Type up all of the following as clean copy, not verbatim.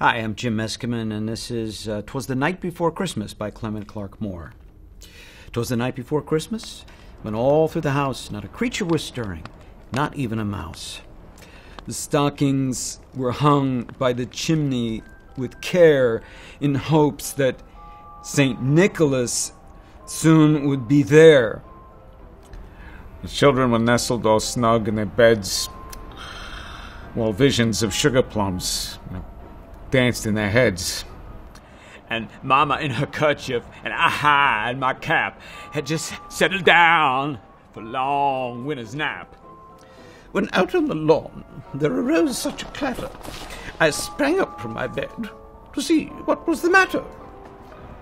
Hi, I'm Jim Meskimen, and this is 'Twas the Night Before Christmas by Clement Clarke Moore. 'Twas the night before Christmas, when all through the house not a creature was stirring, not even a mouse. The stockings were hung by the chimney with care, in hopes that St. Nicholas soon would be there. The children were nestled all snug in their beds, while visions of sugar plums danced in their heads. And Mama in her kerchief and I in my cap had just settled down for long winter's nap. When out on the lawn there arose such a clatter, I sprang up from my bed to see what was the matter.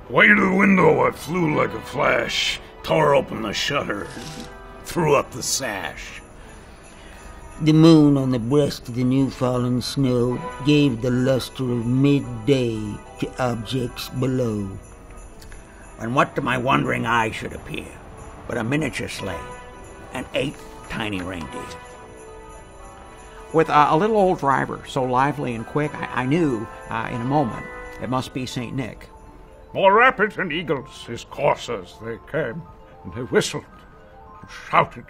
Way to the window I flew like a flash, tore open the shutter, threw up the sash. The moon on the breast of the new-fallen snow gave the luster of midday to objects below. And what to my wondering eye should appear but a miniature sleigh and 8 tiny reindeer. With a little old driver so lively and quick, I knew in a moment it must be St. Nick. More rapid than eagles, his coursers they came, and they whistled, and shouted,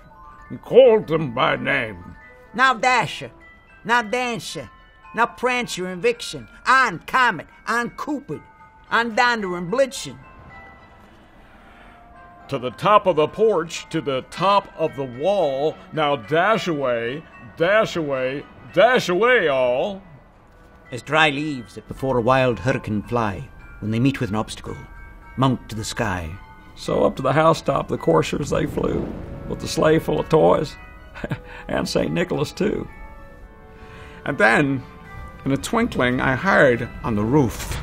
and called them by name. Now Dasher, now Dancer, now Prancer and Vixen, on Comet, on Cupid, on Donder and Blitzen. To the top of the porch, to the top of the wall, now dash away, dash away, dash away all. As dry leaves that before a wild hurricane fly, when they meet with an obstacle, mount to the sky. So up to the housetop the coursers they flew, with the sleigh full of toys, and St. Nicholas too. And then, in a twinkling, I heard on the roof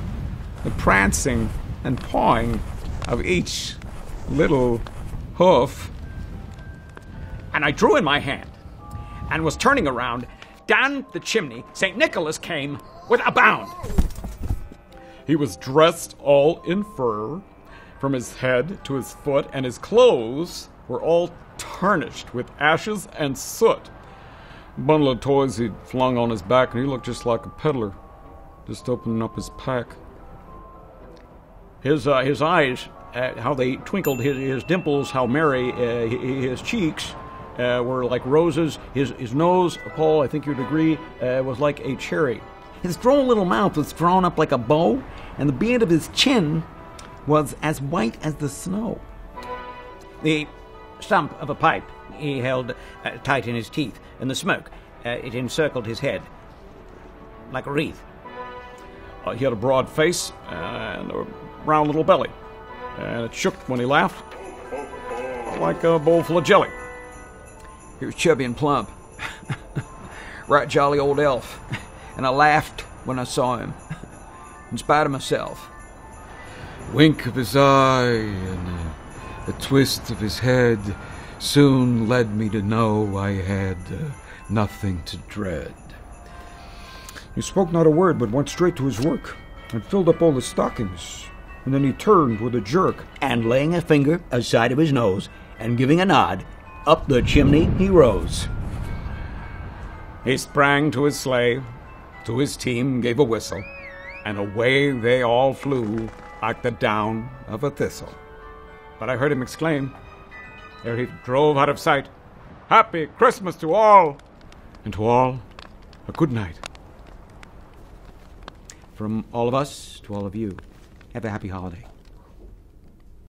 the prancing and pawing of each little hoof. And I drew in my hand and was turning around. Down the chimney, St. Nicholas came with a bound. He was dressed all in fur, from his head to his foot, and his clothes were all tarnished with ashes and soot. A bundle of toys he'd flung on his back, and he looked just like a peddler, just opening up his pack. His eyes, how they twinkled, his dimples, how merry, his cheeks were like roses. His nose, Paul, I think you'd agree, was like a cherry. His droll little mouth was drawn up like a bow, and the beard of his chin was as white as the snow. The stump of a pipe he held tight in his teeth, and the smoke, it encircled his head like a wreath. He had a broad face and a round little belly, and it shook when he laughed like a bowl full of jelly. He was chubby and plump. Right jolly old elf. And I laughed when I saw him, in spite of myself. Wink of his eye and a twist of his head soon led me to know I had nothing to dread. He spoke not a word, but went straight to his work and filled up all the stockings. And then he turned with a jerk, and laying a finger aside of his nose and giving a nod, up the chimney he rose. He sprang to his sleigh, to his team gave a whistle, and away they all flew like the down of a thistle. But I heard him exclaim, ere he drove out of sight, "Happy Christmas to all!" And to all, a good night. From all of us to all of you, have a happy holiday.